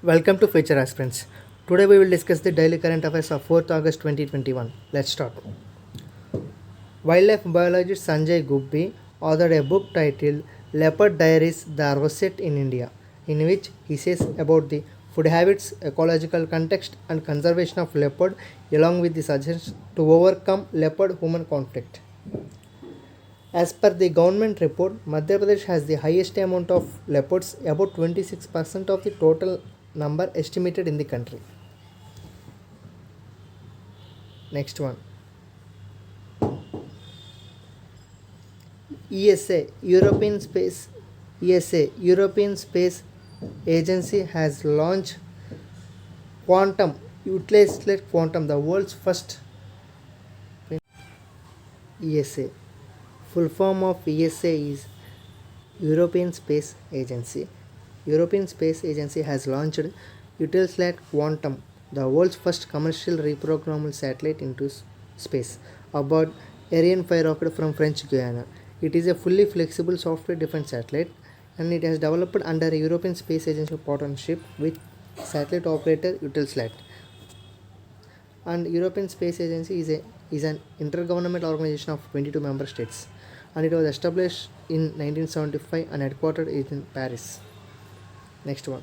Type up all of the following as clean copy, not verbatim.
Welcome to Future Aspirants. Today we will discuss the daily current affairs of 4th August 2021. Let's start. Wildlife biologist Sanjay Gubbi authored a book titled Leopard Diaries: The Rosette in India, in which he says about the food habits, ecological context, and conservation of leopard, along with the suggestions to overcome leopard human conflict. As per the government report, Madhya Pradesh has the highest amount of leopards, about 26% of the total number estimated in the country. Next one. European Space Agency has launched Quantum, utilized Quantum, the world's first ESA. Full form of ESA is European Space Agency. European Space Agency has launched Eutelsat Quantum, the world's first commercial reprogrammable satellite into space, aboard Ariane 5 rocket from French Guiana. It is a fully flexible software-defined satellite, and it has developed under a European Space Agency partnership with satellite operator Eutelsat. And European Space Agency is an intergovernmental organization of 22 member states, and it was established in 1975 and headquartered in Paris. Next one.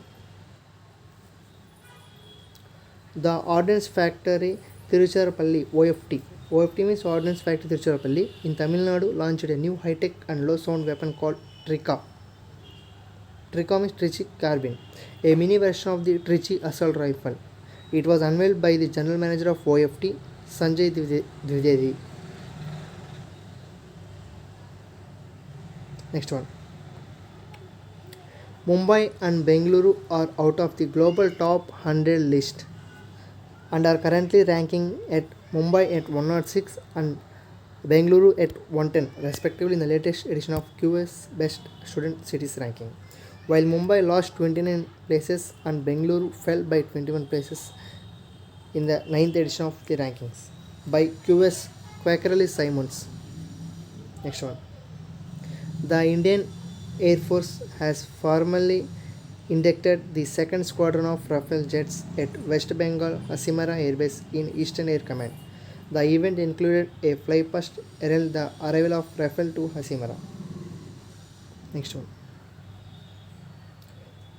The Ordnance Factory Tiruchirappalli OFT. OFT means Ordnance Factory Tiruchirappalli in Tamil Nadu launched a new high-tech and low-sound weapon called Trika. Trika means Trichy Carbine, a mini version of the Trichy assault rifle. It was unveiled by the general manager of OFT, Sanjay Dwivedi. Next one. Mumbai and Bengaluru are out of the global top 100 list and are currently ranking at Mumbai at 106 and Bengaluru at 110 respectively in the latest edition of QS Best Student Cities ranking. While Mumbai lost 29 places and Bengaluru fell by 21 places in the 9th edition of the rankings by QS Quackerly Simons. Next one. The Indian Air Force has formally inducted the 2nd Squadron of Rafale jets at West Bengal Hasimara Air Base in Eastern Air Command. The event included a flypast herald the arrival of Rafale to Hasimara. Next one.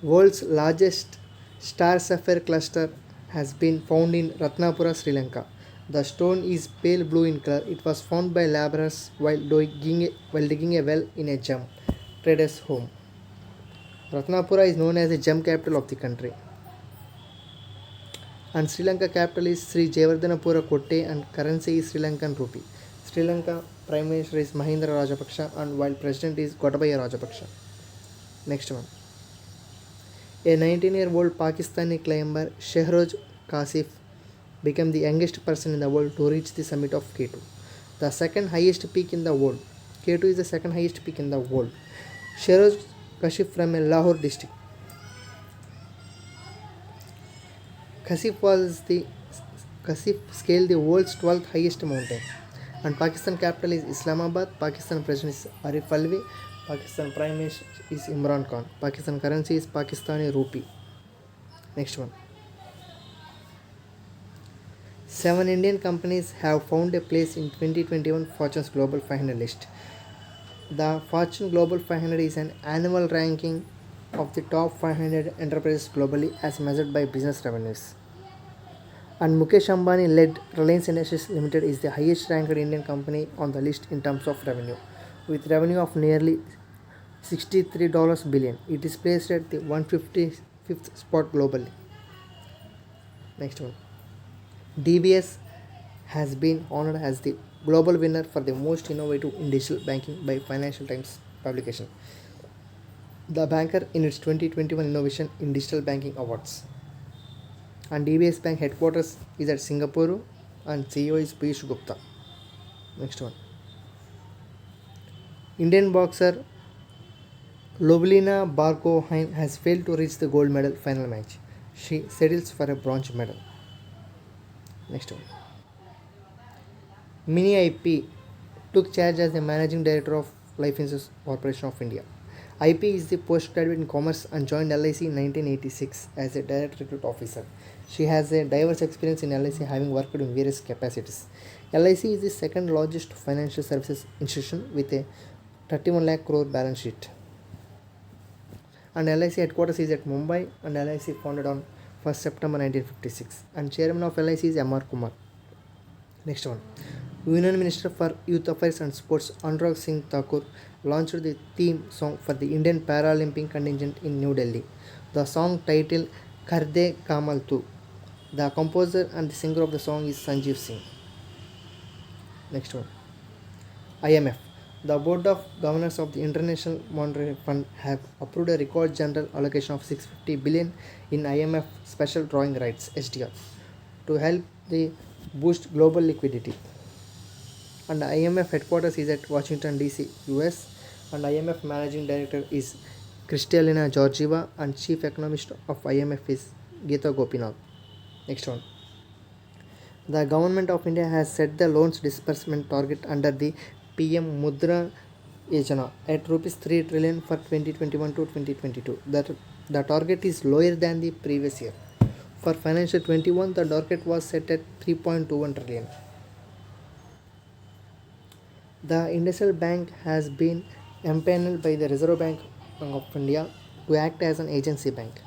World's largest star sapphire cluster has been found in Ratnapura, Sri Lanka. The stone is pale blue in color. It was found by laborers while digging a well in a gem trader's home. Ratnapura is known as the gem capital of the country. And Sri Lanka capital is Sri Jayawardhanapura Kotte and currency is Sri Lankan rupee. Sri Lanka Prime Minister is Mahindra Rajapaksa and while President is Gotabaya Rajapaksa. Next one. A 19-year-old Pakistani climber Shehroj Kasif became the youngest person in the world to reach the summit of K2, the second highest peak in the world. K2 is the second highest peak in the world. Shehroj Kasif from a Lahore district. Kasif scaled the world's 12th highest mountain. And Pakistan capital is Islamabad. Pakistan president is Arif Alvi. Pakistan Prime Minister is Imran Khan. Pakistan currency is Pakistani rupee. Next one. 7 Indian companies have found a place in 2021 Fortune's Global 500 list. The Fortune Global 500 is an annual ranking of the top 500 enterprises globally as measured by business revenues. And Mukesh Ambani led Reliance Industries Limited is the highest ranked Indian company on the list in terms of revenue, with revenue of nearly $63 billion. It is placed at the 155th spot globally. Next one. DBS has been honored as the global winner for the most innovative in digital banking by Financial Times publication, the banker in its 2021 Innovation in Digital Banking Awards. And DBS Bank headquarters is at Singapore and CEO is Piyush Gupta. Next one. Indian boxer Lovlina Bargohain has failed to reach the gold medal final match. She settles for a bronze medal. Next one. Mini IP took charge as the managing director of Life Insurance Corporation of India. IP is the postgraduate in commerce and joined LIC in 1986 as a direct recruit officer. She has a diverse experience in LIC, having worked in various capacities. LIC is the second largest financial services institution with a 31 lakh crore balance sheet. And LIC headquarters is at Mumbai, and LIC founded on 1st September 1956. And chairman of LIC is M.R. Kumar. Next one. Union Minister for Youth Affairs and Sports Anurag Singh Thakur launched the theme song for the Indian Paralympic contingent in New Delhi. The song titled Karde Kamal Tu. The composer and the singer of the song is Sanjeev Singh. Next one. IMF. The Board of Governors of the International Monetary Fund have approved a record general allocation of 650 billion in IMF special drawing rights (SDR) to help the boost global liquidity. And IMF headquarters is at Washington DC, US, and IMF managing director is Kristalina Georgieva, and chief economist of IMF is Geeta Gopinath. Next one. The government of India has set the loans disbursement target under the PM Mudra Yojana at rupees 3 trillion for 2021 to 2022. The target is lower than the previous year. For financial 21, the target was set at 3.21 trillion. The Industrial Bank has been empaneled by the Reserve Bank of India to act as an agency bank.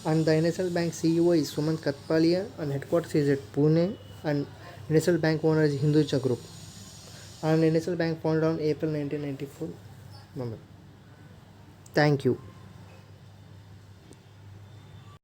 And the Industrial Bank CEO is Sumant Katpalia, and headquarters is at Pune, and Industrial Bank owner is Hinduja Group. And Industrial Bank founded on April 1994. Thank you.